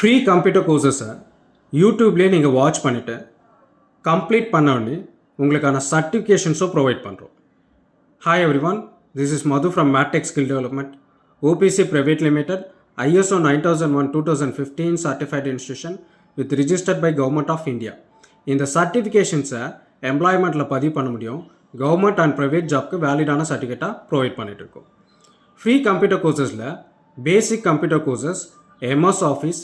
Free computer கோர்சஸை யூடியூப்லேயே நீங்கள் watch பண்ணிவிட்டு complete பண்ண உடனே உங்களுக்கான சர்டிஃபிகேஷன்ஸும் ப்ரொவைட் பண்ணுறோம். Hi everyone, this is Madhu from Mattech skill development, OPC private limited, ISO 9001-2015 certified institution with registered by Government of India. இந்த சர்டிஃபிகேஷன்ஸை எம்ப்ளாய்மெண்ட்டில் பதிவு பண்ண முடியும். கவர்மெண்ட் அண்ட் ப்ரைவேட் ஜாப்க்கு வேலிடான சர்டிஃபிகேட்டாக ப்ரொவைட் பண்ணிகிட்டு இருக்கோம். ஃப்ரீ கம்ப்யூட்டர் கோர்சஸில் basic computer courses, MS office,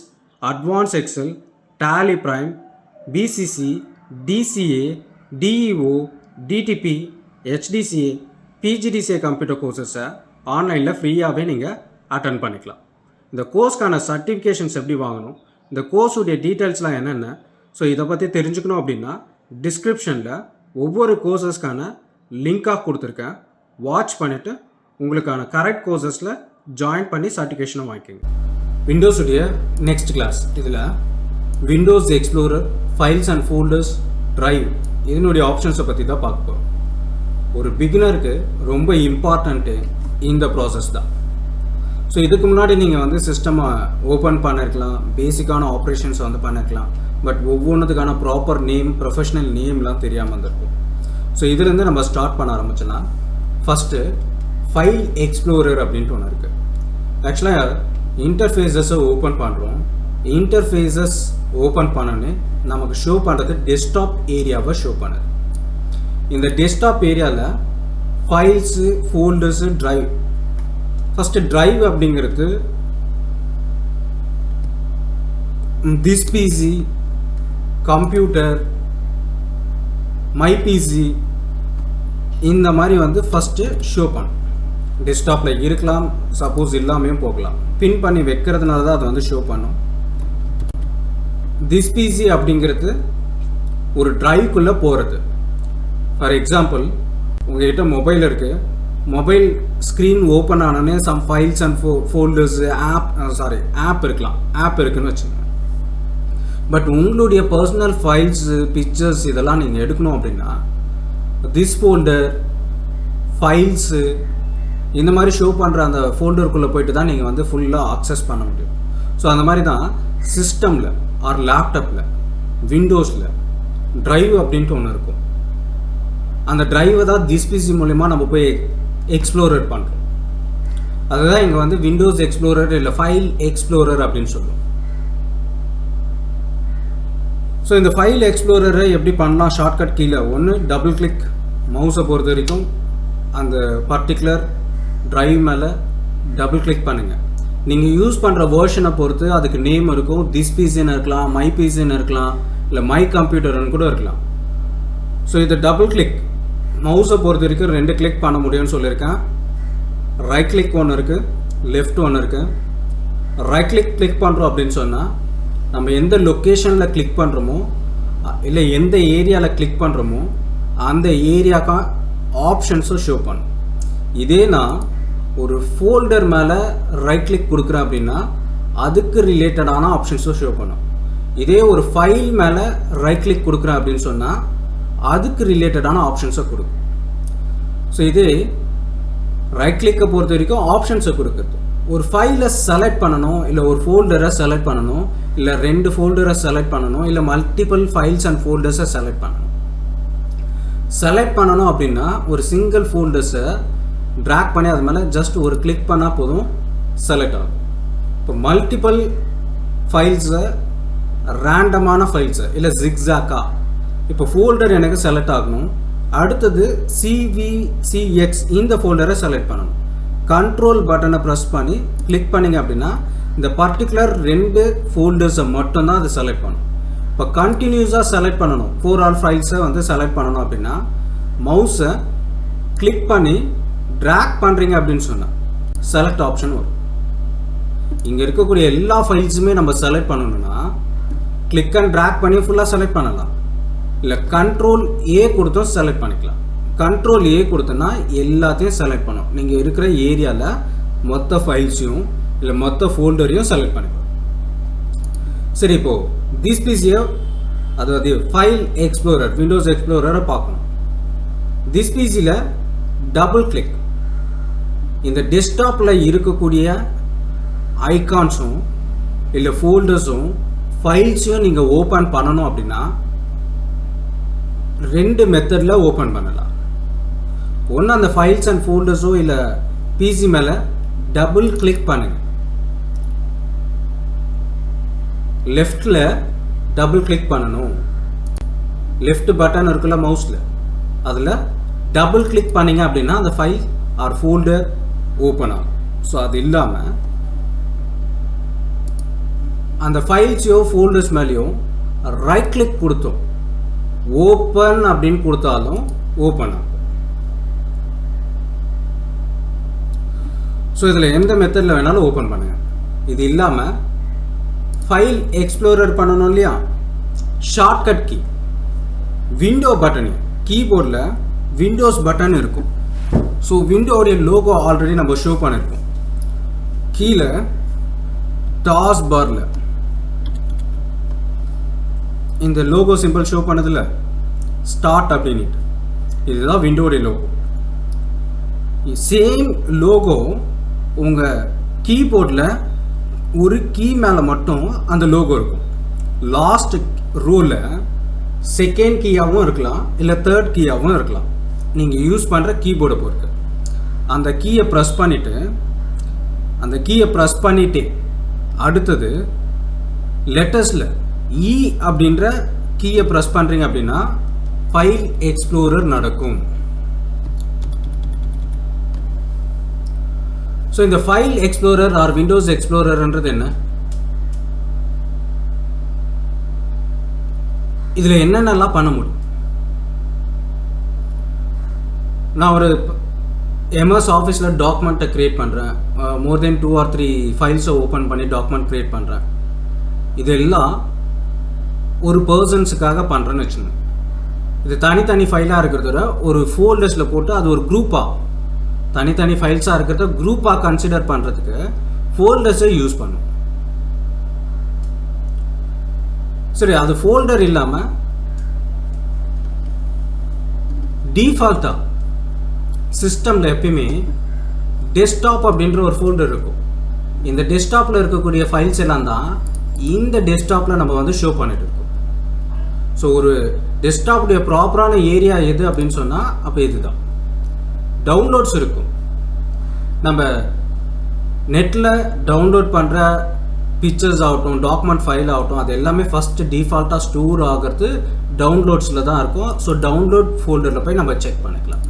advance Excel, Tally Prime, BCC, DCA, DEO, DTP, HDCA, PGDCA computer கோர்சஸை ஆன்லைனில் ஃப்ரீயாகவே நீங்கள் அட்டன் பண்ணிக்கலாம். இந்த கோர்ஸ்க்கான சர்டிஃபிகேஷன்ஸ் எப்படி வாங்கணும், இந்த கோர்ஸுடைய டீட்டெயில்ஸ்லாம் என்னென்ன, ஸோ இதை பற்றி தெரிஞ்சுக்கணும் அப்படின்னா டிஸ்கிரிப்ஷனில் ஒவ்வொரு கோர்சஸ்க்கான லிங்காக கொடுத்துருக்கேன். வாட்ச் பண்ணிவிட்டு உங்களுக்கான கரெக்ட் கோர்சஸில் ஜாயின் பண்ணி சர்டிஃபிகேஷனை வாங்கிக்கோங்க. விண்டோஸுடைய நெக்ஸ்ட் கிளாஸ், இதில் Windows explorer, files and folders, drive இதனுடைய ஆப்ஷன்ஸை பற்றி தான் பார்க்க போகிறோம். ஒரு பிகினருக்கு ரொம்ப இம்பார்ட்டண்ட்டு இந்த ப்ராசஸ் தான். ஸோ இதுக்கு முன்னாடி நீங்கள் வந்து சிஸ்டமை ஓப்பன் பண்ணிருக்கலாம், பேசிக்கான ஆப்ரேஷன்ஸ் வந்து பண்ணிருக்கலாம், பட் ஒவ்வொன்றுத்துக்கான ப்ராப்பர் நேம், ப்ரொஃபஷனல் நேம்லாம் தெரியாமல் இருந்திருக்கும். ஸோ இதுலேருந்து நம்ம ஸ்டார்ட் பண்ண ஆரம்பிச்சோன்னா ஃபஸ்ட்டு ஃபைல் எக்ஸ்ப்ளோரர் அப்படின்ட்டு ஒன்று இருக்குது. ஆக்சுவலாக இன்டர்ஃபேஸஸை ஓப்பன் பண்ணுறோம். இன்டர்ஃபேஸஸ் ஓப்பன் பண்ணோன்னே நமக்கு ஷோ பண்ணுறது டெஸ்க்டாப் ஏரியாவை ஷோ பண்ணுது. இந்த டெஸ்க்டாப் ஏரியாவில் files, folders, drive. First drive அப்படிங்கிறது this PC, computer, my PC இந்த மாதிரி வந்து ஃபஸ்ட்டு ஷோ பண்ணும். டெஸ்க்டாப்பில் இருக்கலாம், சப்போஸ் இல்லாமையும் போகலாம். பின் பண்ணி வைக்கிறதுனால தான் அது வந்து ஷோ பண்ணும். திஸ் பிசி அப்படிங்கிறது ஒரு ட்ரைவ்க்குள்ளே போகிறது. ஃபார் எக்ஸாம்பிள், உங்கள்கிட்ட மொபைல் இருக்குது, மொபைல் ஸ்க்ரீன் ஓப்பன் ஆனோடனே some files and folders, app இருக்கலாம், ஆப் இருக்குன்னு வச்சுக்கோங்க. பட் உங்களுடைய பர்சனல் ஃபைல்ஸு, பிக்சர்ஸ் இதெல்லாம் நீங்கள் எடுக்கணும் அப்படின்னா திஸ் ஃபோல்டர், ஃபைல்ஸு இந்த மாதிரி ஷோ பண்ணுற அந்த ஃபோல்டருக்குள்ளே போயிட்டு தான் நீங்கள் வந்து ஃபுல்லாக அக்சஸ் பண்ண முடியும். ஸோ அந்த மாதிரி தான் சிஸ்டமில் ஆர் லேப்டாப்பில், விண்டோஸில் ட்ரைவ் அப்படின்ட்டு ஒன்று இருக்கும். அந்த ட்ரைவை தான் திஸ் பிசி மூலமா நம்ம போய் எக்ஸ்ப்ளோரர் பண்ணுறோம். அதுதான் இங்கே வந்து விண்டோஸ் எக்ஸ்ப்ளோரர் இல்லை ஃபைல் எக்ஸ்ப்ளோரர் அப்படின்னு சொல்லுவோம். ஸோ இந்த ஃபைல் எக்ஸ்ப்ளோரரை எப்படி பண்ணலாம்? ஷார்ட்கட் கீழே ஒன்று டபுள் கிளிக், மவுஸை பொறுத்த வரைக்கும் அந்த பர்டிகுலர் ட்ரைவ் மேலே டபுள் கிளிக் பண்ணுங்கள். நீங்கள் யூஸ் பண்ணுற வேர்ஷனை பொறுத்து அதுக்கு நேம் இருக்கும். திஸ் பிசின்னு இருக்கலாம், மை பிசின்னு இருக்கலாம், இல்லை மை கம்ப்யூட்டர்னு கூட இருக்கலாம். ஸோ இதை டபுள் கிளிக், மவுஸை பொறுத்த வரைக்கும் 2 கிளிக் பண்ண முடியும்னு சொல்லியிருக்கேன். ரைட் கிளிக் ஒன்று இருக்குது, லெஃப்ட் ஒன்று இருக்குது. ரைட் கிளிக் பண்ணுறோம் அப்படின்னு சொன்னால் நம்ம எந்த லொக்கேஷனில் கிளிக் பண்ணுறோமோ இல்லை எந்த ஏரியாவில் கிளிக் பண்ணுறோமோ அந்த ஏரியாக்கா ஆப்ஷன்ஸும் ஷோ பண்ணும். இதே நான் ஒரு ஃபோல்டர் மேலே ரைட் கிளிக் கொடுக்குறேன் அப்படின்னா அதுக்கு ரிலேட்டடான ஆப்ஷன்ஸும் ஷோ பண்ணும். இதே ஒரு ஃபைல் மேலே ரைட் கிளிக் கொடுக்குறேன் அப்படின்னு சொன்னால் அதுக்கு ரிலேட்டடான ஆப்ஷன்ஸை கொடுக்கும். ஸோ இது ரைட் கிளிக்கை பொறுத்த வரைக்கும் ஆப்ஷன்ஸை கொடுக்குறது. ஒரு ஃபைலை செலக்ட் பண்ணணும், இல்லை ஒரு ஃபோல்டரை செலக்ட் பண்ணணும், இல்லை 2 ஃபோல்டரை செலக்ட் பண்ணணும், இல்லை மல்டிபிள் ஃபைல்ஸ் அண்ட் ஃபோல்டர்ஸை செலக்ட் பண்ணணும். செலக்ட் பண்ணணும் அப்படின்னா ஒரு சிங்கிள் ஃபோல்டர்ஸை ட்ராக் பண்ணி அது மேலே ஜஸ்ட் ஒரு கிளிக் பண்ணால் போதும், செலக்ட் ஆகும். இப்போ மல்டிபிள் ஃபைல்ஸை, ரேண்டமான ஃபைல்ஸை இல்லை ஜிக்ஸாக்கா, இப்போ ஃபோல்டர் எனக்கு செலக்ட் ஆகணும், அடுத்தது CVCX இந்த ஃபோல்டரை செலக்ட் பண்ணணும். கண்ட்ரோல் பட்டனை ப்ரெஸ் பண்ணி கிளிக் பண்ணிங்க அப்படின்னா இந்த பர்டிகுலர் 2 ஃபோல்டர்ஸை மட்டும்தான் அது செலக்ட் பண்ணும். இப்போ கண்டினியூஸாக செலக்ட் பண்ணணும், 4 ஆல் ஃபைல்ஸை வந்து செலக்ட் பண்ணணும் அப்படின்னா மவுஸை கிளிக் பண்ணி ட்ராக் பண்ணுறீங்க அப்படின்னு சொன்னால் செலக்ட் ஆப்ஷன் வரும். இங்கே இருக்கக்கூடிய எல்லா ஃபைல்ஸுமே நம்ம செலக்ட் பண்ணணும்னா கிளிக் அண்ட் ட்ராக் பண்ணி ஃபுல்லாக செலக்ட் பண்ணலாம், இல்லை கண்ட்ரோல் A கொடுத்தும் செலக்ட் பண்ணிக்கலாம். கண்ட்ரோல் A கொடுத்தோன்னா எல்லாத்தையும் செலக்ட் பண்ணும். நீங்கள் இருக்கிற ஏரியாவில் மொத்த ஃபைல்ஸையும் இல்லை மொத்த ஃபோல்டரையும் செலக்ட் பண்ணிக்கலாம். சரி, இப்போது திஸ் பிசியை, அதாவது ஃபைல் எக்ஸ்ப்ளோரர், விண்டோஸ் எக்ஸ்ப்ளோரரை பார்க்கணும். திஸ் பிசியில் டபுள் கிளிக், இந்த டெஸ்க்டாப்பில் இருக்கக்கூடிய ஐகான்ஸும் இல்லை ஃபோல்டர்ஸும் ஃபைல்ஸையும் நீங்கள் ஓப்பன் பண்ணணும் அப்படின்னா 2 மெத்தடில் ஓப்பன் பண்ணலாம். ஒன்று அந்த ஃபைல்ஸ் அண்ட் ஃபோல்டர்ஸோ இல்லை பிசி மேலே டபுள் கிளிக் பண்ணுங்கள். லெஃப்டில் டபுள் கிளிக் பண்ணணும். லெஃப்ட் பட்டன் இருக்குல்ல மவுஸில், அதில் டபுள் கிளிக் பண்ணிங்க அப்படின்னா அந்த ஃபைல் ஆர் ஃபோல்டர் ஓப்பன் ஆகும். ஸோ அது இல்லாமல் அந்த ஃபைல்ஸையோ ஃபோல்டர்ஸ் மேலேயும் ரைட் கிளிக் கொடுத்தோம் ஓப்பன் அப்படின்னு கொடுத்தாலும் ஓப்பன் ஆகும். ஸோ இதில் எந்த மெத்தடில் வேணாலும் ஓப்பன் பண்ணுங்கள். இது இல்லாமல் ஃபைல் எக்ஸ்ப்ளோரர் பண்ணணும் இல்லையா, ஷார்ட்கட் கீ விண்டோ பட்டன், கீபோர்டில் விண்டோஸ் பட்டன் இருக்கும். ஸோ விண்டோடைய லோகோ ஆல்ரெடி நம்ம ஷோ பண்ணியிருக்கோம். கீழே டாஸ் பாரில் இந்த லோகோ சிம்பிள் ஷோ பண்ணதில்ல, ஸ்டார்ட் அப்படின்னு, இதுதான் விண்டோடைய லோகோ. சேம் லோகோ உங்கள் கீபோர்டில் ஒரு கீ மேலே மட்டும் அந்த லோகோ இருக்கும். லாஸ்ட் ரோவில் செகண்ட் கீயாகவும் இருக்கலாம், இல்லை தேர்ட் கீயாகவும் இருக்கலாம், நீங்கள் யூஸ் பண்ணுற கீபோர்டை பொறுத்து. அந்த கீயை ப்ரெஸ் பண்ணிவிட்டு அடுத்தது லெட்டர்ஸில் இ அப்படின்ற கீயை ப்ரெஸ் பண்ணுறீங்க அப்படின்னா ஃபைல் எக்ஸ்ப்ளோரர் நடக்கும். ஸோ இந்த ஃபைல் எக்ஸ்ப்ளோரர் ஆர் விண்டோஸ் எக்ஸ்ப்ளோரர்ன்றது என்ன, இதில் என்னென்னலாம் பண்ண முடியும்? நான் ஒரு எம்எஸ் ஆஃபீஸில் டாக்குமெண்ட்டை க்ரியேட் பண்ணுறேன், மோர் தென் 2 or 3 ஃபைல்ஸை ஓப்பன் பண்ணி டாக்குமெண்ட் க்ரியேட் பண்ணுறேன். இதெல்லாம் ஒரு பர்சன்ஸுக்காக பண்ணுறேன்னு வச்சுக்கோங்க. இது தனித்தனி ஃபைலாக இருக்கிறத ஒரு ஃபோல்டர்ஸில் போட்டு அது ஒரு குரூப்பாக, தனித்தனி ஃபைல்ஸாக இருக்கிறத குரூப்பாக கன்சிடர் பண்ணுறதுக்கு ஃபோல்டர்ஸை யூஸ் பண்ணும். சரி, அது ஃபோல்டர் இல்லாமல் டிஃபால்ட்டாக சிஸ்டமில் எப்பயுமே டெஸ்க்டாப் அப்படின்ற ஒரு ஃபோல்டர் இருக்கும். இந்த டெஸ்க்டாப்பில் இருக்கக்கூடிய ஃபைல்ஸ் எல்லாம் தான் இந்த டெஸ்க்டாப்பில் நம்ம வந்து ஷோ பண்ணிட்டு இருக்கோம். ஸோ ஒரு டெஸ்க்டாப்புடைய ப்ராப்பரான ஏரியா எது அப்படின்னு சொன்னால் அப்போ இதுதான். டவுன்லோட்ஸ் இருக்கும். நம்ம நெட்டில் டவுன்லோட் பண்ணுற பிக்சர்ஸ் ஆகட்டும், டாக்குமெண்ட் ஃபைல் ஆகட்டும், அது எல்லாமே ஃபஸ்ட்டு டிஃபால்ட்டாக ஸ்டோர் ஆகிறது டவுன்லோட்ஸில் தான் இருக்கும். ஸோ டவுன்லோட் ஃபோல்டரில் போய் நம்ம செக் பண்ணிக்கலாம்.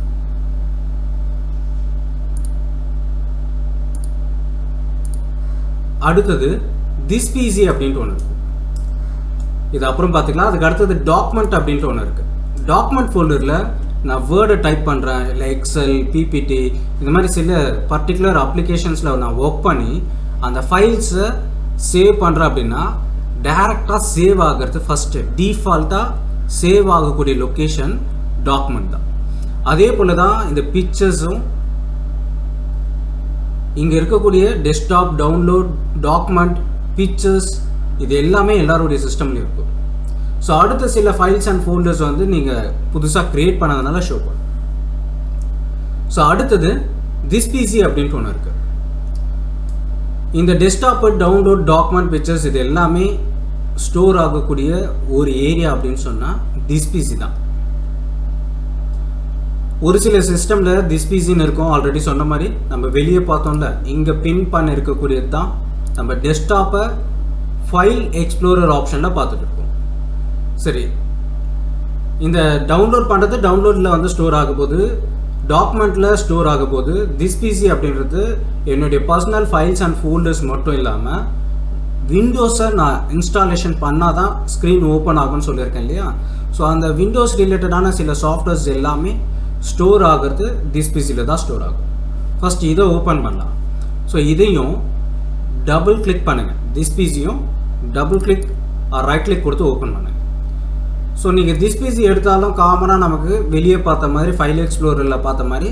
அடுத்தது திஸ் பிசி அப்படின்ட்டு ஒன்று இருக்கும். இது அப்புறம் பார்த்துக்கலாம். அதுக்கு அடுத்தது டாக்குமெண்ட் அப்படின்ட்டு ஒன்று இருக்குது. டாக்குமெண்ட் ஃபோல்டரில் நான் வேர்டை டைப் பண்ணுறேன், இல்லை எக்ஸல், பிபிடி, இந்த மாதிரி சில பர்டிகுலர் அப்ளிகேஷன்ஸில் நான் ஒர்க் பண்ணி அந்த ஃபைல்ஸை சேவ் பண்ணுறேன் அப்படின்னா டைரெக்டாக சேவ் ஆகிறது ஃபஸ்ட்டு டிஃபால்ட்டாக சேவ் ஆகக்கூடிய லொக்கேஷன் டாக்குமெண்ட் தான். அதே போல் தான் இந்த பிக்சர்ஸும் இங்கே இருக்கக்கூடிய டெஸ்க்டாப், டவுன்லோட், டாக்குமெண்ட், பிக்சர்ஸ், இது எல்லாமே எல்லாருடைய சிஸ்டம்லேயும் இருக்கும். ஸோ அடுத்த சில ஃபைல்ஸ் அண்ட் ஃபோல்டர்ஸ் வந்து நீங்கள் புதுசாக க்ரியேட் பண்ணதுனால ஷோ பண்ணும். ஸோ அடுத்தது திஸ் பிசி அப்படின்ட்டு ஒன்று இருக்குது. இந்த டெஸ்க்டாப்பு, டவுன்லோட், டாக்குமெண்ட், பிக்சர்ஸ் இது எல்லாமே ஸ்டோர் ஆகக்கூடிய ஒரு ஏரியா அப்படின்னு சொன்னால் திஸ் பிசி தான். ஒரு சில சிஸ்டமில் திஸ் பிசின்னு இருக்கும். ஆல்ரெடி சொன்ன மாதிரி நம்ம வெளியே பார்த்தோம்ல, இங்கே பின் பண்ண இருக்கக்கூடியது தான் நம்ம டெஸ்க்டாப்பை ஃபைல் எக்ஸ்ப்ளோரர் ஆப்ஷனில் பார்த்துட்டு இருக்கோம். சரி, இந்த டவுன்லோட் பண்ணுறது டவுன்லோடில் வந்து ஸ்டோர் ஆக போது, டாக்குமெண்ட்டில் ஸ்டோர் ஆக போது. திஸ் பிசி அப்படின்றது என்னுடைய பர்சனல் ஃபைல்ஸ் அண்ட் ஃபோல்டர்ஸ் மட்டும் இல்லாமல் விண்டோஸை நான் இன்ஸ்டாலேஷன் பண்ணால் தான் ஸ்க்ரீன் ஓப்பன் ஆகும்னு சொல்லியிருக்கேன் இல்லையா. ஸோ அந்த விண்டோஸ் ரிலேட்டடான சில சாஃப்ட்வேர்ஸ் எல்லாமே ஸ்டோர் ஆகிறது திஸ் பிசியில் தான் ஸ்டோர் ஆகும். ஃபஸ்ட் இதை ஓப்பன் பண்ணலாம். ஸோ இதையும் டபுள் கிளிக் பண்ணுங்கள். திஸ் பிசியும் டபுள் கிளிக் ரைட் கிளிக் கொடுத்து ஓப்பன் பண்ணுங்கள். ஸோ நீங்கள் திஸ் பிசி எடுத்தாலும் காமனாக நமக்கு வெளியே பார்த்த மாதிரி ஃபைல் எக்ஸ்ப்ளோரரில் பார்த்த மாதிரி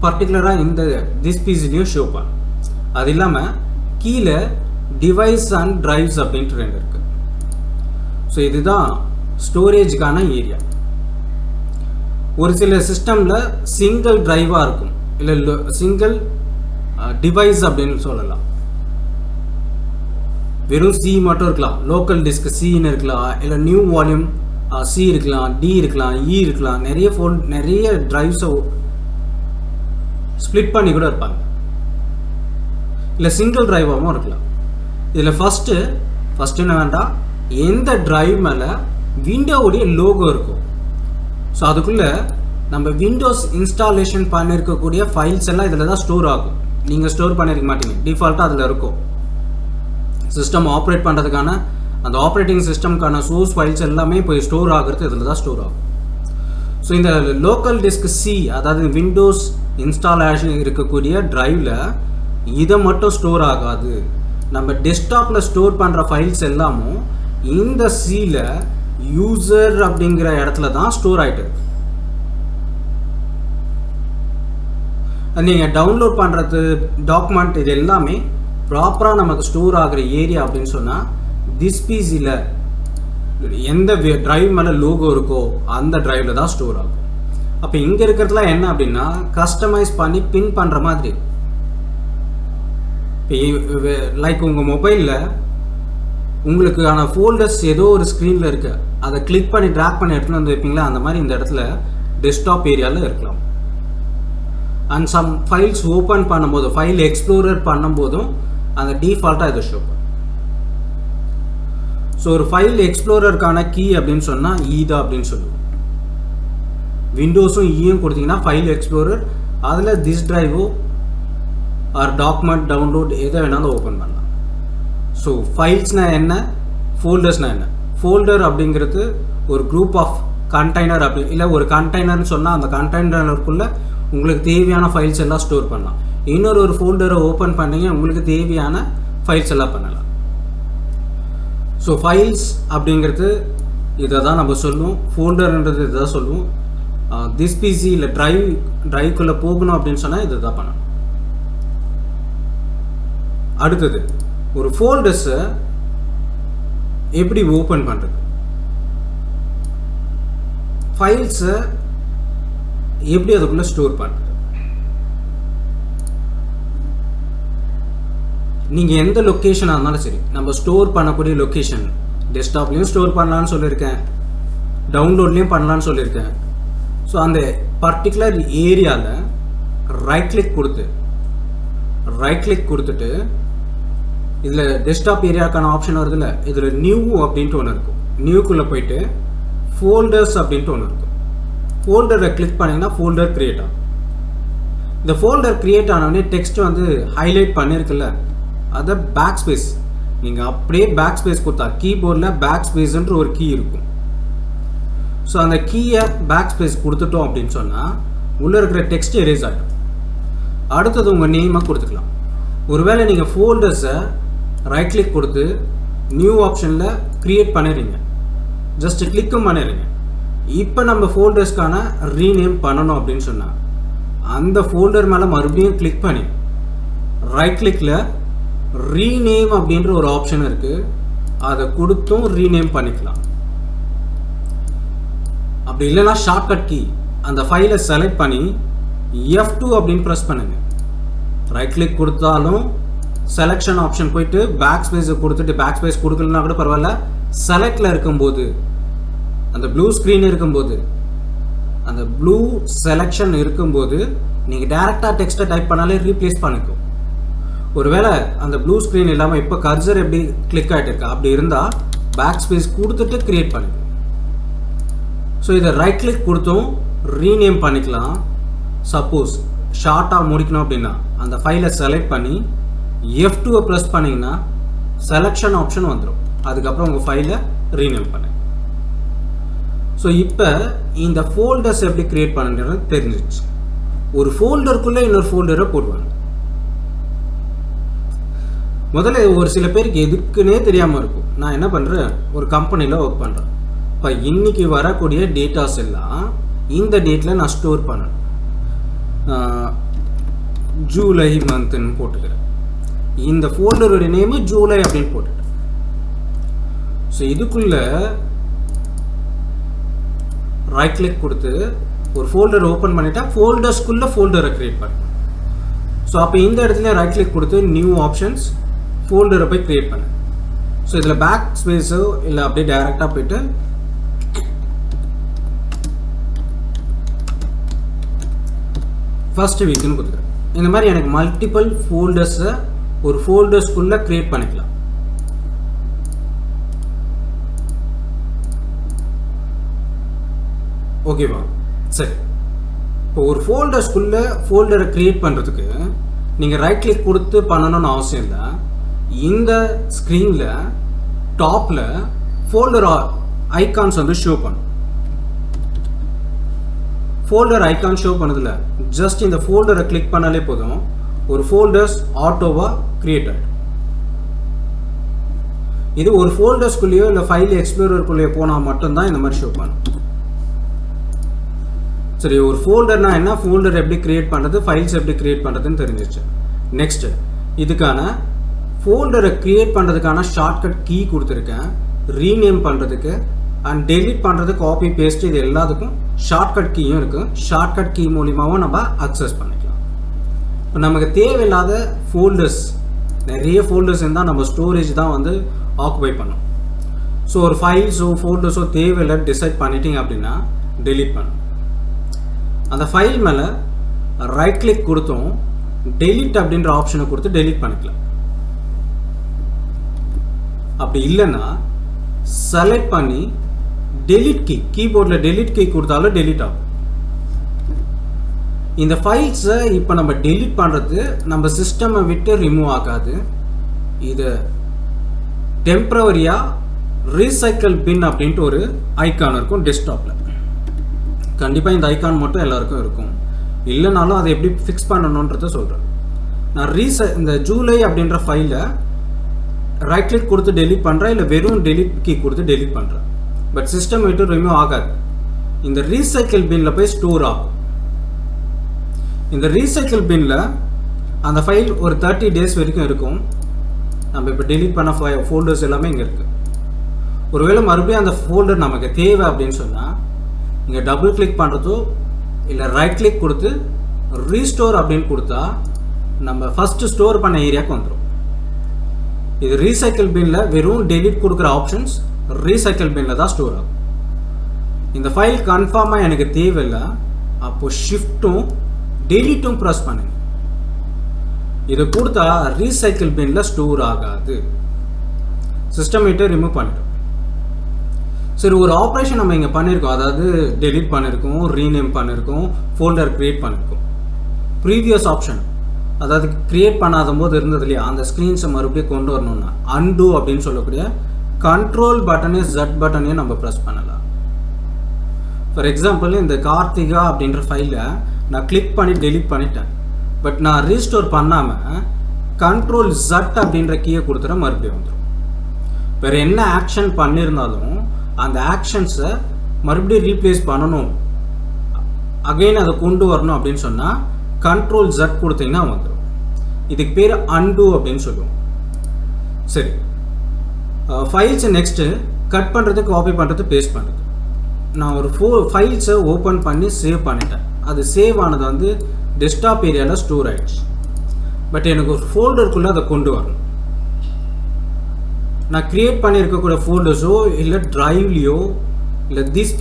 பர்டிகுலராக இந்த திஸ் பிசிலையும் ஷோ பண்ணும். அது இல்லாமல் கீழே டிவைஸ் அண்ட் டிரைவ்ஸ் அப்படின்ட்டு 2 இருக்குது. ஸோ இதுதான் ஸ்டோரேஜுக்கான ஏரியா. ஒரு சில சிஸ்டமில் சிங்கிள் டிரைவாக இருக்கும், இல்லை சிங்கிள் டிவைஸ் அப்படின்னு சொல்லலாம். வெறும் சி மட்டும் இருக்கலாம், லோக்கல் டிஸ்க் சின்னு இருக்கலாம், இல்லை நியூ வால்யூம் சி இருக்கலாம், டி இருக்கலாம், இ இருக்கலாம். நிறைய டிரைவ்ஸை ஸ்ப்ளிட் பண்ணி கூட இருப்பாங்க, இல்லை சிங்கிள் டிரைவாகவும் இருக்கலாம். இதில் ஃபஸ்ட்டு என்ன வேண்டாம், எந்த டிரைவ் மேலே விண்டோவுடைய லோகோ இருக்கும், ஸோ அதுக்குள்ளே நம்ம விண்டோஸ் இன்ஸ்டாலேஷன் பண்ணியிருக்கக்கூடிய ஃபைல்ஸ் எல்லாம் இதில் தான் ஸ்டோர் ஆகும். நீங்கள் ஸ்டோர் பண்ணியிருக்க மாட்டீங்க, டிஃபால்ட்டாக அதில் இருக்கும். சிஸ்டம் ஆப்ரேட் பண்ணுறதுக்கான அந்த ஆப்ரேட்டிங் சிஸ்டம்க்கான சோர்ஸ் ஃபைல்ஸ் எல்லாமே இப்போ ஸ்டோர் ஆகிறது இதில் தான் ஸ்டோர் ஆகும். ஸோ இந்த லோக்கல் டிஸ்க் சி, அதாவது விண்டோஸ் இன்ஸ்டாலேஷன் இருக்கக்கூடிய டிரைவில் இதை மட்டும் ஸ்டோர் ஆகாது. நம்ம டெஸ்க்டாப்பில் ஸ்டோர் பண்ணுற ஃபைல்ஸ் எல்லாமும் இந்த சியில் யூசர் அப்படிங்கிற இடத்துல தான் ஸ்டோர் ஆகிட்டு இருக்கு. நீங்கள் டவுன்லோட் பண்ணுறது டாக்குமெண்ட் இது எல்லாமே ப்ராப்பராக நமக்கு ஸ்டோர் ஆகிற ஏரியா அப்படின்னு சொன்னால் திஸ் பிசியில் எந்த டிரைவ் மேலே லோகோ இருக்கோ அந்த டிரைவில் தான் ஸ்டோர் ஆகும். அப்போ இங்கே இருக்கிறதுலாம் என்ன அப்படின்னா கஸ்டமைஸ் பண்ணி பின் பண்ணுற மாதிரி. இப்போ லைக் உங்கள் மொபைலில் உங்களுக்கான ஃபோல்டர்ஸ் ஏதோ ஒரு ஸ்க்ரீனில் இருக்கு, அதை கிளிக் பண்ணி ட்ராக் பண்ணி எடுத்துகிட்டு வந்து வைப்பீங்களா, அந்த மாதிரி இந்த இடத்துல டெஸ்க்டாப் ஏரியாவில் இருக்கலாம். அண்ட் சம் ஃபைல்ஸ் ஓப்பன் பண்ணும்போது, ஃபைல் எக்ஸ்ப்ளோரர் பண்ணும்போதும் அந்த டிஃபால்ட்டாக இதை ஷோ பண்ணும். ஸோ ஒரு ஃபைல் எக்ஸ்ப்ளோரருக்கான கீ அப்படின்னு சொன்னால் ஈதா அப்படின்னு சொல்லுவோம். விண்டோஸும் ஈயும் கொடுத்தீங்கன்னா ஃபைல் எக்ஸ்ப்ளோரர், அதில் திஸ் டிரைவோ ஆர் டாக்குமெண்ட் டவுன்லோட் எதை வேணாலும் ஓப்பன் பண்ணலாம். ஸோ ஃபைல்ஸ்னால் என்ன, ஃபோல்டர்ஸ்னால் என்ன? ஃபோல்டர் அப்படிங்கிறது ஒரு குரூப் ஆஃப் கண்டெய்னர் அப்படி, இல்லை ஒரு கண்டெய்னர்னு சொன்னால் அந்த கண்டெய்னருக்குள்ளே உங்களுக்கு தேவையான ஃபைல்ஸ் எல்லாம் ஸ்டோர் பண்ணலாம். இன்னொரு ஃபோல்டரை ஓப்பன் பண்ணிங்க உங்களுக்கு தேவையான ஃபைல்ஸ் எல்லாம் பண்ணலாம். ஸோ ஃபைல்ஸ் அப்படிங்கிறது இதை தான் நம்ம சொல்லுவோம், ஃபோல்டர்ன்றது இதை தான் சொல்லுவோம். திஸ் பிசி இல்லை ட்ரைவ்க்குள்ளே போகணும் அப்படின்னு சொன்னால் இதை தான் பண்ணணும். அடுத்தது ஒரு ஃபோல்டர்ஸை எப்படி ஓப்பன் பண்ணுறது, ஃபைல்ஸை எப்படி அதுக்குள்ளே ஸ்டோர் பண்ணுறது. நீங்கள் எந்த லொக்கேஷனாக இருந்தாலும் சரி, நம்ம ஸ்டோர் பண்ணக்கூடிய லொக்கேஷன் டெஸ்க்டாப்லேயும் ஸ்டோர் பண்ணலான்னு சொல்லியிருக்கேன், டவுன்லோட்லேயும் பண்ணலான்னு சொல்லியிருக்கேன். ஸோ அந்த பர்டிகுலர் ஏரியாவில் ரைட் கிளிக் கொடுத்துட்டு இதில் டெஸ்க்டாப் ஏரியாக்கான ஆப்ஷன் வருதுல்ல, இதில் நியூ அப்படின்ட்டு ஒன்று இருக்கும். நியூக்குள்ளே போயிட்டு ஃபோல்டர்ஸ் அப்படின்ட்டு ஒன்று இருக்கும். ஃபோல்டரை கிளிக் பண்ணிங்கன்னா ஃபோல்டர் க்ரியேட் ஆகும். இந்த ஃபோல்டர் க்ரியேட் ஆனோடனே டெக்ஸ்ட் வந்து ஹைலைட் பண்ணியிருக்குல்ல, அதை பேக் ஸ்பேஸ், நீங்கள் அப்படியே பேக் ஸ்பேஸ் கொடுத்தா கீபோர்டில் பேக் ஸ்பேஸ்ன்ற ஒரு கீ இருக்கும். ஸோ அந்த கீயை பேக் ஸ்பேஸ் கொடுத்துட்டோம் அப்படின்னு சொன்னால் உள்ளே இருக்கிற டெக்ஸ்ட் எரேஸ் ஆகிடும். அடுத்தது உங்கள் நேமாக கொடுத்துக்கலாம். ஒருவேளை நீங்கள் ஃபோல்டர்ஸை ரைட் கிளிக் கொடுத்து நியூ ஆப்ஷனில் க்ரியேட் பண்ணிடுறீங்க, ஜஸ்ட் கிளிக்கும் பண்ணிடுறீங்க. இப்போ நம்ம ஃபோல்டர்ஸ்க்கான ரீநேம் பண்ணணும் அப்படின்னு சொன்னால் அந்த ஃபோல்டர் மேலே மறுபடியும் கிளிக் பண்ணி ரைட் கிளிக்கில் ரீநேம் அப்படின்ற ஒரு ஆப்ஷன் இருக்குது, அதை கொடுத்தும் ரீநேம் பண்ணிக்கலாம். அப்படி இல்லைன்னா ஷார்ட்கட் கீ அந்த ஃபைலை செலக்ட் பண்ணி F2 அப்படின்னு ப்ரெஸ் பண்ணுங்க. ரைட் கிளிக் கொடுத்தாலும் செலெக்ஷன் ஆப்ஷன் போயிட்டு பேக் ஸ்பேஸை கொடுத்துட்டு, பேக் ஸ்பேஸ் கொடுக்கலன்னா கூட பரவாயில்ல, செலக்டில் இருக்கும்போது அந்த ப்ளூ ஸ்க்ரீன் இருக்கும்போது, அந்த ப்ளூ செலெக்ஷன் இருக்கும்போது நீங்கள் டேரெக்டாக டெக்ஸ்ட்டை டைப் பண்ணாலே ரீப்ளேஸ் பண்ணிக்கும். ஒருவேளை அந்த ப்ளூ ஸ்க்ரீன் இல்லாமல் இப்போ கர்சர் எப்படி கிளிக் ஆகிட்டு இருக்கா அப்படி இருந்தால் பேக் ஸ்பேஸ் கொடுத்துட்டு க்ரியேட் பண்ணிக்கும். ஸோ இதை ரைட் கிளிக் கொடுத்தும் ரீநேம் பண்ணிக்கலாம். சப்போஸ் ஷார்ட்டாக முடிக்கணும் அப்படின்னா அந்த ஃபைலை செலக்ட் பண்ணி F2 ப்ரெஸ் பண்ணிங்கன்னா செலெக்ஷன் ஆப்ஷன் வந்துடும். அதுக்கப்புறம் உங்கள் ஃபைலை ரீநேம் பண்ணு. ஸோ இப்போ இந்த ஃபோல்டர்ஸ் எப்படி க்ரியேட் பண்ணுறது தெரிஞ்சிச்சு. ஒரு ஃபோல்டருக்குள்ளே இன்னொரு ஃபோல்டரை போடுவாங்க. முதல்ல ஒரு சில பேருக்கு எதுக்குன்னே தெரியாமல் இருக்கும். நான் என்ன பண்ணுறேன், ஒரு கம்பெனியில் ஒர்க் பண்ணுறேன். இப்போ இன்றைக்கி வரக்கூடிய டேட்டாஸ் எல்லாம் இந்த டேட்டில் நான் ஸ்டோர் பண்ணேன். ஜூலை மந்த்துன்னு போட்டுக்கிறேன். இந்த ஃபோல்டருடைய நேமு ஜூலை அப்படின்னு போட்டுட்டேன். ஸோ இதுக்குள்ளே ரைட் கிளிக் கொடுத்து ஒரு ஃபோல்டர் ஓப்பன் பண்ணிட்டா ஃபோல்டர்ஸ்குள்ளே ஃபோல்டரை க்ரியேட் பண்ணேன். ஸோ அப்போ இந்த இடத்துல ரைட் கிளிக் கொடுத்து நியூ ஆப்ஷன்ஸ் ஃபோல்டரை போய் க்ரியேட் பண்ணேன். ஸோ இதில் பேக் ஸ்பேஸோ இல்லை அப்படியே டைரெக்டாக போய்ட்டு ஃபர்ஸ்ட் வீக்குன்னு கொடுத்துக்கிறேன். இந்த மாதிரி எனக்கு மல்டிபிள் ஃபோல்டர்ஸை ஒரு ஃபோல்டர்ஸ்குள்ளே க்ரியேட் பண்ணிக்கலாம். ஓகேவா? சரி, இப்போ ஒரு ஃபோல்டர்ஸ்குள்ளே ஃபோல்டரை க்ரியேட் பண்ணுறதுக்கு நீங்கள் ரைட் கிளிக் கொடுத்து பண்ணணும்னு அவசியம் இல்லை. இந்த ஸ்க்ரீனில் டாப்பில் ஃபோல்டர் ஐகான்ஸ் வந்து ஷோ பண்ணும். ஃபோல்டர் ஐகான் ஷோ பண்ணதில்ல, ஜஸ்ட் இந்த ஃபோல்டரை கிளிக் பண்ணாலே போதும், ஒரு ஃபோல்டர்ஸ் ஆட்டோவாக க்ரியேட் ஆகிடும். இது ஒரு ஃபோல்டர்ஸ்குள்ளேயோ இல்லை ஃபைல் எக்ஸ்ப்ளோரருக்குள்ளேயோ போனால் மட்டும்தான் இந்த மாதிரி ஷோ பண்ணும். சரி, ஒரு ஃபோல்டர்னா என்ன, ஃபோல்டர் எப்படி க்ரியேட் பண்ணுறது, ஃபைல்ஸ் எப்படி க்ரியேட் பண்ணுறதுன்னு தெரிஞ்சிச்சு. நெக்ஸ்ட்டு இதுக்கான ஃபோல்டரை க்ரியேட் பண்ணுறதுக்கான ஷார்ட்கட் கீ கொடுத்துருக்கேன். ரீநேம் பண்ணுறதுக்கு அண்ட் டெலிட் பண்ணுறது, காப்பி பேஸ்ட், இது எல்லாத்துக்கும் ஷார்ட்கட் கீயும் இருக்குது. ஷார்ட்கட் கீ மூலிமாவும் நம்ம அக்சஸ் பண்ணிக்கலாம். இப்போ நமக்கு தேவையில்லாத ஃபோல்டர்ஸ், நிறைய ஃபோல்டர்ஸ் இருந்தால் நம்ம ஸ்டோரேஜ் தான் வந்து ஆக்குபை பண்ணும். ஸோ ஒரு ஃபைல்ஸோ ஃபோல்டர்ஸோ தேவையில்லை டிசைட் பண்ணிட்டீங்க அப்படின்னா டெலிட் பண்ணும். அந்த ஃபைல் மேலே ரைட் கிளிக் கொடுத்தோம், டெலிட் அப்படின்ற ஆப்ஷனை கொடுத்து டெலிட் பண்ணிக்கலாம். அப்படி இல்லைன்னா செலக்ட் பண்ணி டெலிட் கீ, கீபோர்டில் டெலிட் கீ கொடுத்தாலும் டெலிட் ஆகும். இந்த ஃபைல்ஸை இப்போ நம்ம டெலிட் பண்ணுறது நம்ம சிஸ்டமை விட்டு ரிமூவ் ஆகாது. இது டெம்பரவரியாக ரீசைக்கிள் பின் அப்படின்ட்டு ஒரு ஐக்கான் இருக்கும் டெஸ்க்டாப்பில். கண்டிப்பாக இந்த ஐக்கான் மட்டும் எல்லாருக்கும் இருக்கும், இல்லைனாலும் அதை எப்படி ஃபிக்ஸ் பண்ணணுன்றத சொல்கிறேன். நான் இந்த ஜூலை அப்படின்ற ஃபைலை ரைட் கிளிக் கொடுத்து டெலிட் பண்ணுறேன், இல்லை வெறும் டெலிட் கீ கொடுத்து டெலிட் பண்ணுறேன். பட் சிஸ்டம் விட்டு ரிமூவ் ஆகாது, இந்த ரீசைக்கிள் பின்னில் போய் ஸ்டோர் ஆகும். இந்த ரீசைக்கிள் பின்னில் அந்த ஃபைல் ஒரு 30 days வரைக்கும் இருக்கும். நம்ம இப்போ டெலிட் பண்ண ஃபோல்டர்ஸ் எல்லாமே இங்கே இருக்குது. ஒருவேளை மறுபடியும் அந்த ஃபோல்டர் நமக்கு தேவை அப்படின்னு சொன்னால் இங்கே டபுள் கிளிக் பண்ணுறதோ இல்லை ரைட் கிளிக் கொடுத்து ரீஸ்டோர் அப்படின்னு கொடுத்தா நம்ம ஃபஸ்ட்டு ஸ்டோர் பண்ண ஏரியாவுக்கு வந்துடும். இது ரீசைக்கிள் பின்னில் வெறும் டெலிட் கொடுக்குற ஆப்ஷன்ஸ் ரீசைக்கிள் பின்னில் தான் ஸ்டோர் ஆகும். இந்த ஃபைல் கன்ஃபார்மாக எனக்கு தேவையில்லை, அப்போது ஷிஃப்ட்டும் டெலிட்டும் ப்ரெஸ் பண்ணுங்க. இதை கொடுத்தா ரீசைக்கிள் பின்னில் ஸ்டோர் ஆகாது, சிஸ்டம் விட்டு ரிமூவ் பண்ணிட்டோம். சரி, ஒரு ஆப்ரேஷன் நம்ம இங்கே பண்ணியிருக்கோம், அதாவது டெலிட் பண்ணியிருக்கோம், ரீநேம் பண்ணியிருக்கோம், ஃபோல்டர் க்ரியேட் பண்ணியிருக்கோம். ப்ரீவியஸ் ஆப்ஷன், அதாவது க்ரியேட் பண்ணாத போது இருந்தது இல்லையா, அந்த ஸ்க்ரீன்ஸை மறுபடியும் கொண்டு வரணும்னா அன்டூ அப்படின்னு சொல்லக்கூடிய கண்ட்ரோல் பட்டனையும் ஜட் பட்டனையும் நம்ம ப்ரெஸ் பண்ணலாம். ஃபார் எக்ஸாம்பிள், இந்த கார்த்திகா அப்படின்ற ஃபைலை நான் கிளிக் பண்ணி டெலிட் பண்ணிட்டேன். பட் நான் ரீஸ்டோர் பண்ணாமல் கண்ட்ரோல் ஜட் அப்படின்ற கீயை கொடுத்துட்டா மறுபடியும் வந்துடும். வேறு என்ன ஆக்ஷன் பண்ணியிருந்தாலும் அந்த ஆக்ஷன்ஸை மறுபடியும் ரீப்ளேஸ் பண்ணணும், அகெயின் அதை கொண்டு வரணும் அப்படின்னு சொன்னால் கண்ட்ரோல் ஜட் கொடுத்தீங்கன்னா வந்துடும். இதுக்கு பேர் அன்டூ அப்படின்னு சொல்லுவோம். சரி, ஃபைல்ஸை நெக்ஸ்ட்டு கட் பண்ணுறது, காப்பி பண்ணுறது, பேஸ்ட் பண்ணுறது. நான் ஒரு ஃபைல்ஸை ஓப்பன் பண்ணி சேவ் பண்ணிட்டேன். அது சேவ் ஆனது வந்து டெஸ்க்டாப் ஏரியாவில் ஸ்டோர் ஆகிடுச்சு. பட் எனக்கு ஒரு ஃபோல்டருக்குள்ளே அதை கொண்டு வரணும். நான் க்ரியேட் பண்ணியிருக்கக்கூடிய ஃபோல்டர்ஸோ இல்லை ட்ரைவ்லையோ இல்லை திஸ்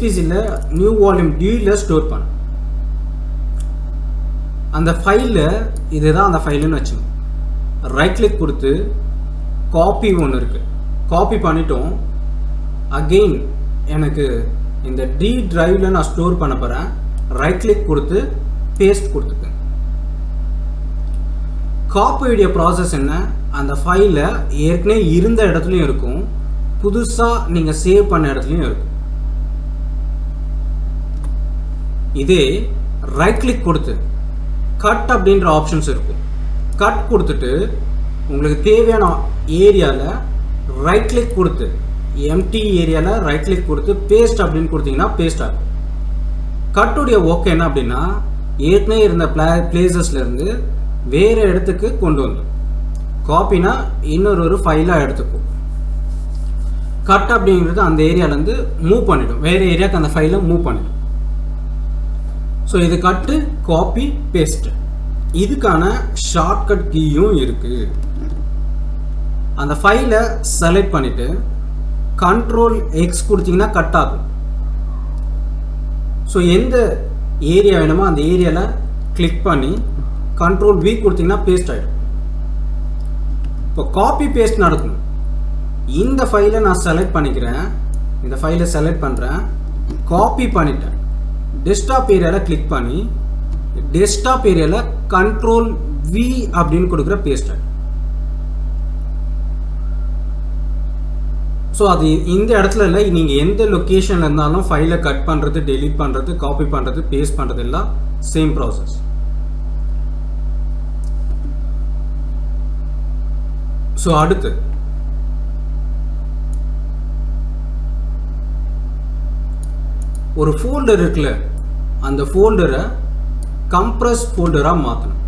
பிசியில் நியூ வால்யூம் டியில் ஸ்டோர் பண்ண அந்த ஃபைலில் இதுதான் அந்த ஃபைலுன்னு வச்சுங்க. ரைட் கிளிக் கொடுத்து காப்பி ஒன்று இருக்குது, காப்பி பண்ணிட்டோம். அகெயின் எனக்கு இந்த டி டிரைவில் நான் ஸ்டோர் பண்ண போகிறேன். ரைட் கிளிக் கொடுத்து பேஸ்ட் கொடுத்துக்கேன். காப்பியுடைய ப்ராசஸ் என்ன, அந்த ஃபைலை ஏற்கனவே இருந்த இடத்துலையும் இருக்கும், புதுசாக நீங்கள் சேவ் பண்ண இடத்துலையும் இருக்கும். இதே ரைட் கிளிக் கொடுத்து கட் அப்படின்ற ஆப்ஷன்ஸ் இருக்கும். கட் கொடுத்துட்டு உங்களுக்கு தேவையான ஏரியாவில் ரைட் கிளிக் கொடுத்து எம்டி ஏரியாவில் ரைட் கிளிக் கொடுத்து பேஸ்ட் அப்படின்னு கொடுத்தீங்கன்னா பேஸ்ட் ஆகும். கட்டுடைய ஓகே என்ன அப்படின்னா ஏற்கனவே இருந்த பிளேசஸ்லேருந்து வேறு இடத்துக்கு கொண்டு வந்துடும். காப்பினா இன்னொரு ஃபைலாக எடுத்துக்கும். கட் அப்படிங்கிறது அந்த ஏரியாவிலேருந்து மூவ் பண்ணிடும், வேறு ஏரியாவுக்கு அந்த ஃபைலை மூவ் பண்ணிடும். ஸோ இது கட்டு காப்பி பேஸ்ட். இதுக்கான ஷார்ட்கட் கீயும் இருக்குது. அந்த ஃபைலை செலக்ட் பண்ணிவிட்டு கண்ட்ரோல் எக்ஸ் கொடுத்தீங்கன்னா கட் ஆகும். ஸோ எந்த ஏரியா வேணுமோ அந்த ஏரியாவில் கிளிக் பண்ணி கண்ட்ரோல் வி கொடுத்தீங்கன்னா பேஸ்ட் ஆகிடும். இப்போ காப்பி பேஸ்ட் நடக்கணும். இந்த ஃபைலை நான் செலக்ட் பண்ணிக்கிறேன். இந்த ஃபைலை செலக்ட் பண்ணுறேன், காப்பி பண்ணிட்டேன். டெஸ்க்டாப் ஏரியாவில் கிளிக் பண்ணி டெஸ்க்டாப் ஏரியாவில் கண்ட்ரோல் வி அப்படின்னு கொடுக்குற பேஸ்ட் ஆகிடும். ஸோ அது இந்த இடத்துல இல்லை, நீங்கள் எந்த லொக்கேஷனில் இருந்தாலும் ஃபைலை கட் பண்ணுறது, டெலீட் பண்ணுறது, காப்பி பண்ணுறது, பேஸ்ட் பண்ணுறது எல்லாம் சேம் ப்ராசஸ். ஸோ அடுத்து ஒரு ஃபோல்டர் இருக்குல்ல, அந்த ஃபோல்டரை கம்ப்ரஸ் ஃபோல்டராக மாற்றணும்.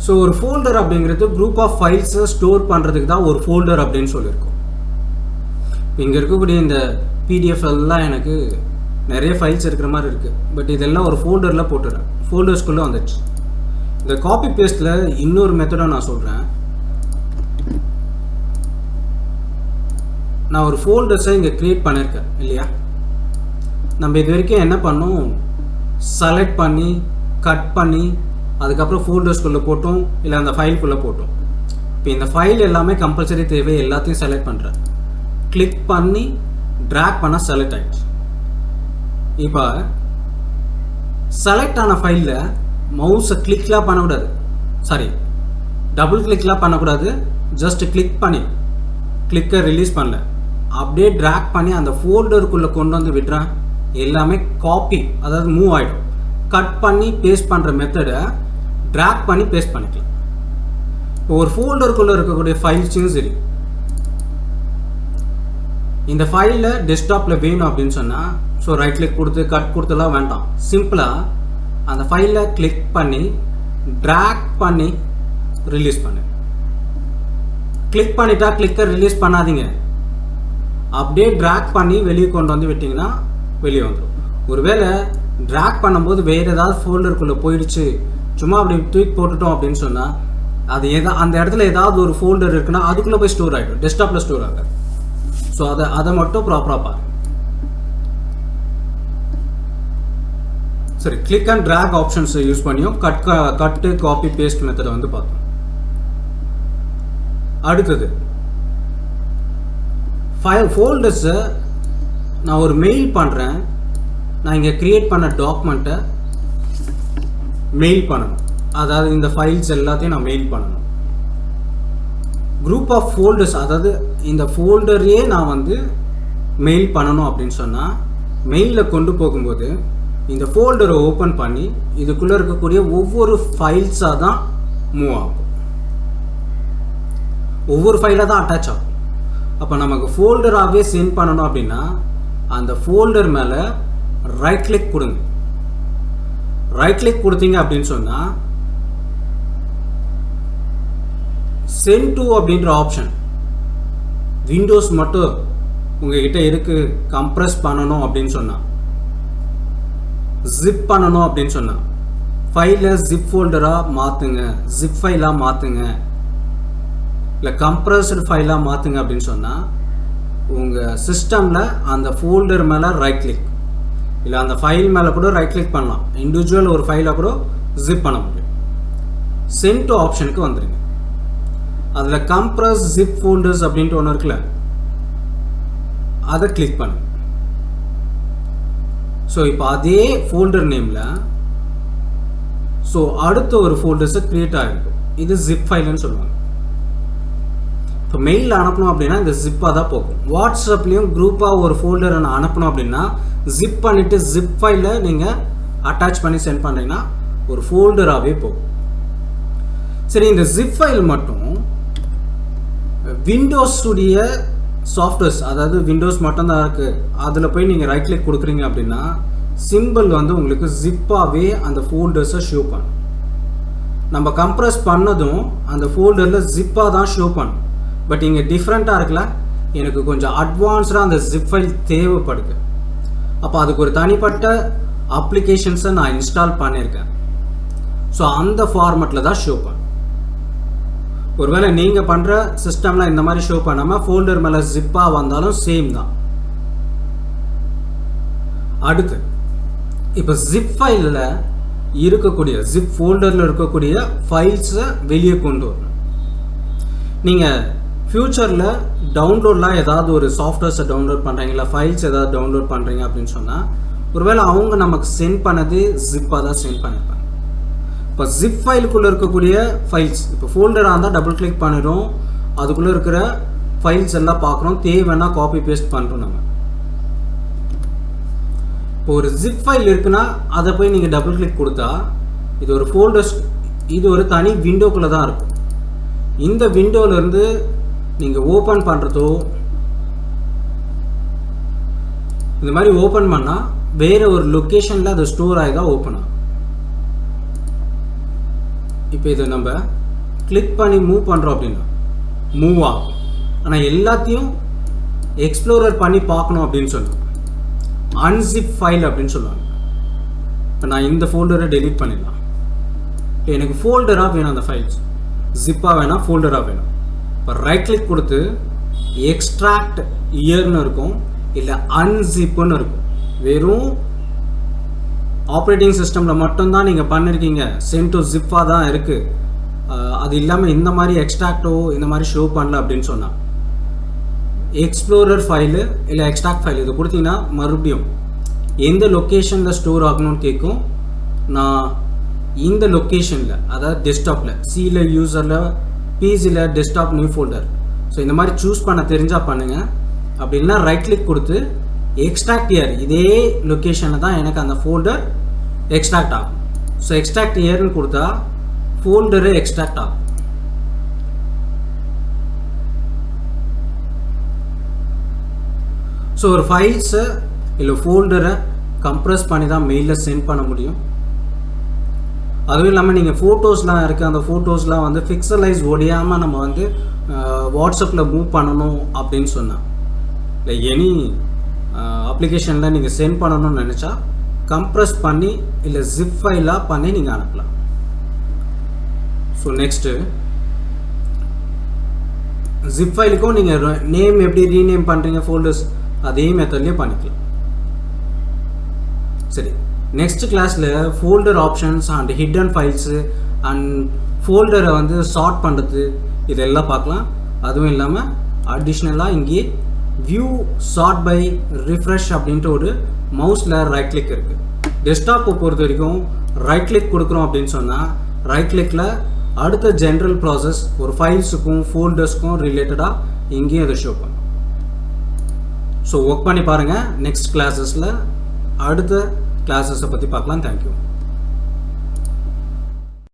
ஸோ ஒரு ஃபோல்டர் அப்படிங்கிறது குரூப் ஆஃப் ஃபைல்ஸை ஸ்டோர் பண்ணுறதுக்கு தான் ஒரு ஃபோல்டர் அப்படின்னு சொல்லியிருக்கோம். இங்கே இருக்கக்கூடிய இந்த பிடிஎஃப் எல்லாம் எனக்கு நிறைய ஃபைல்ஸ் இருக்கிற மாதிரி இருக்குது. பட் இதெல்லாம் ஒரு ஃபோல்டரில் போட்டுறேன், ஃபோல்டர்ஸ்குள்ளே வந்துடுச்சு. இந்த காப்பி பேஸ்ட்டில் இன்னொரு மெத்தடை நான் சொல்கிறேன். நான் ஒரு ஃபோல்டர்ஸை இங்கே க்ரியேட் பண்ணியிருக்கேன் இல்லையா. நம்ம இது வரைக்கும் என்ன பண்ணோம், செலக்ட் பண்ணி கட் பண்ணி அதுக்கப்புறம் ஃபோல்டர்ஸ்குள்ளே போட்டோம், இல்லை அந்த ஃபைல்குள்ளே போட்டோம். இப்போ இந்த ஃபைல் எல்லாமே கம்பல்சரி தேவை, எல்லாத்தையும் செலக்ட் பண்ணுறேன். கிளிக் பண்ணி ட்ராக் பண்ண செலக்ட் ஆகிடுச்சு. இப்போ செலக்ட் ஆன ஃபைலில் மவுஸை கிளிக்லாம் பண்ணக்கூடாது, சாரி டபுள் கிளிக்லாம் பண்ணக்கூடாது. ஜஸ்ட் கிளிக் பண்ணி கிளிக்கை ரிலீஸ் பண்ணல, அப்படியே ட்ராக் பண்ணி அந்த ஃபோல்டருக்குள்ளே கொண்டு வந்து விடுறேன். எல்லாமே காப்பி, அதாவது மூவ் ஆகிடும். கட் பண்ணி பேஸ்ட் பண்ணுற மெத்தடை ட்ராக் பண்ணி பேஸ்ட் பண்ணிக்கலாம். இப்போ ஒரு ஃபோல்டருக்குள்ளே இருக்கக்கூடிய ஃபைல்ஸையும் சரி, இந்த ஃபைலில் டெஸ்க்டாப்பில் வேணும் அப்படின்னு சொன்னால், ஸோ ரைட் கிளிக் கொடுத்து கட் கொடுத்துலாம் வேண்டாம். சிம்பிளாக அந்த ஃபைலை கிளிக் பண்ணி ட்ராக் பண்ணி ரிலீஸ் பண்ணு. கிளிக் பண்ணிட்டா கிளிக்கை ரிலீஸ் பண்ணாதீங்க, அப்படியே ட்ராக் பண்ணி வெளியே கொண்டு வந்து விட்டிங்கன்னா வெளியே வந்துடும். ஒருவேளை ட்ராக் பண்ணும்போது வேறு ஏதாவது ஃபோல்டருக்குள்ளே போயிடுச்சு, சும்மா அப்படி தூக்கி போட்டுட்டோம் அப்படின்னு சொன்னால், அது அந்த இடத்துல ஏதாவது ஒரு ஃபோல்டர் இருக்குன்னா அதுக்குள்ளே போய் ஸ்டோர் ஆகிடும், டெஸ்க்டாப்பில் ஸ்டோர் ஆகாது. ஸோ அதை மட்டும் ப்ராப்பராக பாருங்க. சரி, கிளிக் அண்ட் ட்ராக் ஆப்ஷன்ஸை யூஸ் பண்ணியும் கட்டு காப்பி பேஸ்ட் மெத்தடை வந்து பார்த்தோம். அடுத்தது ஃபோல்டர்ஸை நான் ஒரு மெயில் பண்ணுறேன். நான் இங்கே க்ரியேட் பண்ண டாக்குமெண்ட்டை மெயில் பண்ணணும், அதாவது இந்த ஃபைல்ஸ் எல்லாத்தையும் நான் மெயில் பண்ணணும். குரூப் ஆஃப் ஃபோல்டர்ஸ், அதாவது இந்த ஃபோல்டரையே நான் வந்து மெயில் பண்ணணும் அப்படின்னு சொன்னால், மெயிலில் கொண்டு போகும்போது இந்த ஃபோல்டரை ஓப்பன் பண்ணி இதுக்குள்ளே இருக்கக்கூடிய ஒவ்வொரு ஃபைல்ஸாக தான் மூவ் ஆகும், ஒவ்வொரு ஃபைலாக தான் அட்டாச் ஆகும். அப்போ நமக்கு ஃபோல்டராகவே சென்ட் பண்ணணும் அப்படின்னா அந்த ஃபோல்டர் மேலே ரைட் கிளிக் கொடுங்க. ரைட் கிளிக் கொடுத்தீங்க அப்படின்னு சொன்னால் சென்ட் டு அப்படின்ற ஆப்ஷன் விண்டோஸ் மட்டும் உங்ககிட்ட இருக்கு. கம்ப்ரஸ் பண்ணணும் அப்படின்னு சொன்னால், ஜிப் பண்ணணும் அப்படின்னு சொன்னால், ஃபைலை ஜிப் ஃபோல்டராக மாற்றுங்க, ஜிப் ஃபைலாக மாற்றுங்க, இல்லை கம்ப்ரஸ்டு ஃபைலாக மாற்றுங்க அப்படின்னு சொன்னால், உங்கள் சிஸ்டமில் அந்த ஃபோல்டர் மேலே ரைட் கிளிக், இல்லை அந்த ஃபைல் மேலே கூட ரைட் கிளிக் பண்ணலாம். இண்டிவிஜுவல் ஒரு ஃபைலை கூட ஜிப் பண்ண முடியும். சென்ட் டு ஆப்ஷனுக்கு வந்துடுங்க. அதில் கம்ப்ரஸ் ஜிப் ஃபோல்டர்ஸ் அப்படின்ட்டு ஒன்று இருக்குல்ல, அதை கிளிக் பண்ணுங்க. ஸோ இப்போ அதே ஃபோல்டர் நேமில் ஸோ அடுத்த ஒரு ஃபோல்டர்ஸை க்ரியேட் ஆகிருக்கும். இது ஜிப் ஃபைல்னு சொல்லுவாங்க. இப்போ மெயிலில் அனுப்பணும் அப்படின்னா இந்த ஜிப்பாக தான் போகும். வாட்ஸ்அப்லேயும் குரூப்பாக ஒரு ஃபோல்டரை நான் அனுப்பணும் அப்படின்னா ஜிப் பண்ணிவிட்டு ஜிப் ஃபைலை நீங்கள் அட்டாச் பண்ணி சென்ட் பண்ணுறீங்கன்னா ஒரு ஃபோல்டராகவே போகும். சரி, இந்த ஜிப் ஃபைல் மட்டும் விண்டோஸுடைய சாஃப்ட்வேர்ஸ், அதாவது விண்டோஸ் மட்டும்தான் இருக்குது, அதில் போய் நீங்கள் ரைட் கிளிக் கொடுக்குறீங்க அப்படின்னா சிம்பிள் வந்து உங்களுக்கு ஜிப்பாகவே அந்த ஃபோல்டர்ஸை ஷோ பண்ணும். நம்ம கம்ப்ரஸ் பண்ணதும் அந்த ஃபோல்டரில் ஜிப்பாக தான் ஷோ பண்ணும். பட் இங்கே டிஃப்ரெண்ட்டாக இருக்குல்ல, எனக்கு கொஞ்சம் அட்வான்ஸ்டாக அந்த ஜிப் ஃபைல் தேவைப்படுது. அப்போ அதுக்கு ஒரு தனிப்பட்ட அப்ளிகேஷன்ஸை நான் இன்ஸ்டால் பண்ணியிருக்கேன். ஸோ அந்த ஃபார்மேட்டில் தான் ஷோ பண்ணும். ஒருவேளை நீங்கள் பண்ணுற சிஸ்டமில் இந்த மாதிரி ஷோ பண்ணாமல் ஃபோல்டர் மேலே ஜிப்பாக வந்தாலும் சேம் தான். அடுத்து இப்போ ஜிப் ஃபைலில் இருக்கக்கூடிய ஜிப் ஃபோல்டரில் இருக்கக்கூடிய ஃபைல்ஸை வெளியே கொண்டு வரணும். நீங்கள் ஃப்யூச்சரில் டவுன்லோட்லாம் ஏதாவது ஒரு சாஃப்ட்வேர்ஸை டவுன்லோட் பண்ணுறீங்களா, ஃபைல்ஸ் ஏதாவது டவுன்லோட் பண்ணுறீங்க அப்படின்னு சொன்னால் ஒருவேளை அவங்க நமக்கு சென்ட் பண்ணது ஜிப்பாக தான் சென்ட் பண்ணியிருப்பாங்க. இப்போ ஜிப் ஃபைலுக்குள்ளே இருக்கக்கூடிய ஃபைல்ஸ் இப்போ ஃபோல்டராக இருந்தால் டபுள் கிளிக் பண்ணிடும், அதுக்குள்ளே இருக்கிற ஃபைல்ஸ் எல்லாம் பார்க்குறோம், தேவைன்னா காப்பி பேஸ்ட் பண்ணுறோம். நம்ம இப்போ ஒரு ஜிப் ஃபைல் இருக்குன்னா அதை போய் நீங்கள் டபுள் கிளிக் கொடுத்தா இது ஒரு ஃபோல்டர்ஸ், இது ஒரு தனி விண்டோக்குள்ளே தான் இருக்கும். இந்த விண்டோவிலேருந்து நீங்கள் ஓப்பன் பண்ணுறதோ இந்த மாதிரி ஓப்பன் பண்ணால் வேறு ஒரு லொக்கேஷனில் அது ஸ்டோர் ஆகி தான் ஓப்பன் ஆகும். இப்போ இதை நம்ம கிளிக் பண்ணி மூவ் பண்ணுறோம் அப்படின்னா மூவ் ஆகும். ஆனால் எல்லாத்தையும் எக்ஸ்ப்ளோரர் பண்ணி பார்க்கணும் அப்படின்னு சொல்லுவோம், அன்சிப் ஃபைல் அப்படின்னு சொல்லுவாங்க. இப்போ நான் இந்த ஃபோல்டரை டெலீட் பண்ணிடலாம். இப்போ எனக்கு ஃபோல்டராக வேணும், அந்த ஃபைல்ஸ் ஜிப்பாக வேணாம், ஃபோல்டராக வேணும். இப்போ ரைட் கிளிக் கொடுத்து எக்ஸ்ட்ராக்ட் இயர்னு இருக்கும், இல்லை அன்சிப்புன்னு இருக்கும். வெறும் ஆப்ரேட்டிங் சிஸ்டமில் மட்டும்தான் நீங்கள் பண்ணியிருக்கீங்க, சென்ட் டு ஜிப்பாக தான் இருக்குது, அது இல்லாமல் இந்த மாதிரி எக்ஸ்ட்ராக்டோ இந்த மாதிரி ஷோ பண்ணல அப்படின்னு சொன்னால் எக்ஸ்ப்ளோரர் ஃபைலு இல்லை எக்ஸ்ட்ராக்ட் ஃபைல் இது கொடுத்தீங்கன்னா மறுபடியும் எந்த லொக்கேஷனில் ஸ்டோர் ஆகணும்னு கேட்கும். நான் இந்த லொக்கேஷனில், அதாவது டெஸ்க்டாப்பில், சியில், யூசரில், பிசியில், டெஸ்க்டாப், நியூ ஃபோல்டர், ஸோ இந்த மாதிரி சூஸ் பண்ண தெரிஞ்சால் பண்ணுங்கள். அப்படி இல்லைனா ரைட் கிளிக் கொடுத்து எக்ஸ்ட்ராக்ட் இயர், இதே லொக்கேஷனில் தான் எனக்கு அந்த ஃபோல்டர் எக்ஸ்ட்ராக்ட் ஆகும். ஸோ எக்ஸ்ட்ராக்ட் இயர்னு கொடுத்தா ஃபோல்டரு எக்ஸ்ட்ராக்ட் ஆகும். ஸோ ஒரு ஃபைல்ஸை இல்லை ஃபோல்டரை கம்ப்ரஸ் பண்ணி தான் மெயிலில் சென்ட் பண்ண முடியும். அதுவும் இல்லாமல் நீங்கள் ஃபோட்டோஸ்லாம் இருக்குது, அந்த ஃபோட்டோஸ்லாம் வந்து பிக்சலைஸ் ஒடியாமல் நம்ம வந்து வாட்ஸ்அப்பில் மூவ் பண்ணணும் அப்படின்னு சொன்னால், இல்லை எனி அப்ளிகேஷனில் நீங்கள் சென்ட் பண்ணணும்னு நினச்சா கம்ப்ரஸ் பண்ணி இல்லை ஜிப் ஃபைலாக பண்ணி நீங்கள் அனுப்பலாம். ஸோ நெக்ஸ்ட்டு ஜிப் ஃபைலுக்கும் நீங்கள் நேம் எப்படி ரீநேம் பண்ணுறீங்க ஃபோல்டர்ஸ், அதே மெத்தட்லேயே பண்ணிக்கலாம். சரி, நெக்ஸ்ட் கிளாஸில் folder options and hidden files and ஃபோல்டரை வந்து சார்ட் பண்ணுறது இதெல்லாம் பார்க்கலாம். அதுவும் இல்லாமல் அடிஷ்னலாக இங்கே வியூ சார்ட் பை ரிஃப்ரெஷ் அப்படின்ட்டு ஒரு மவுஸில் ரைட் கிளிக் இருக்குது. டெஸ்க்டாப்பை பொறுத்த வரைக்கும் ரைட் கிளிக் கொடுக்குறோம் அப்படின்னு சொன்னால் ரைட் கிளிக்கில் அடுத்த ஜென்ரல் ப்ராசஸ் ஒரு ஃபைல்ஸுக்கும் ஃபோல்டர்ஸ்க்கும் ரிலேட்டடாக இங்கேயும் அதை ஷோ பண்ணும். ஸோ ஒர்க் பண்ணி பாருங்கள். நெக்ஸ்ட் கிளாஸஸில் அடுத்த கிளாஸஸை பற்றி பார்க்கலாம். தேங்க்யூ.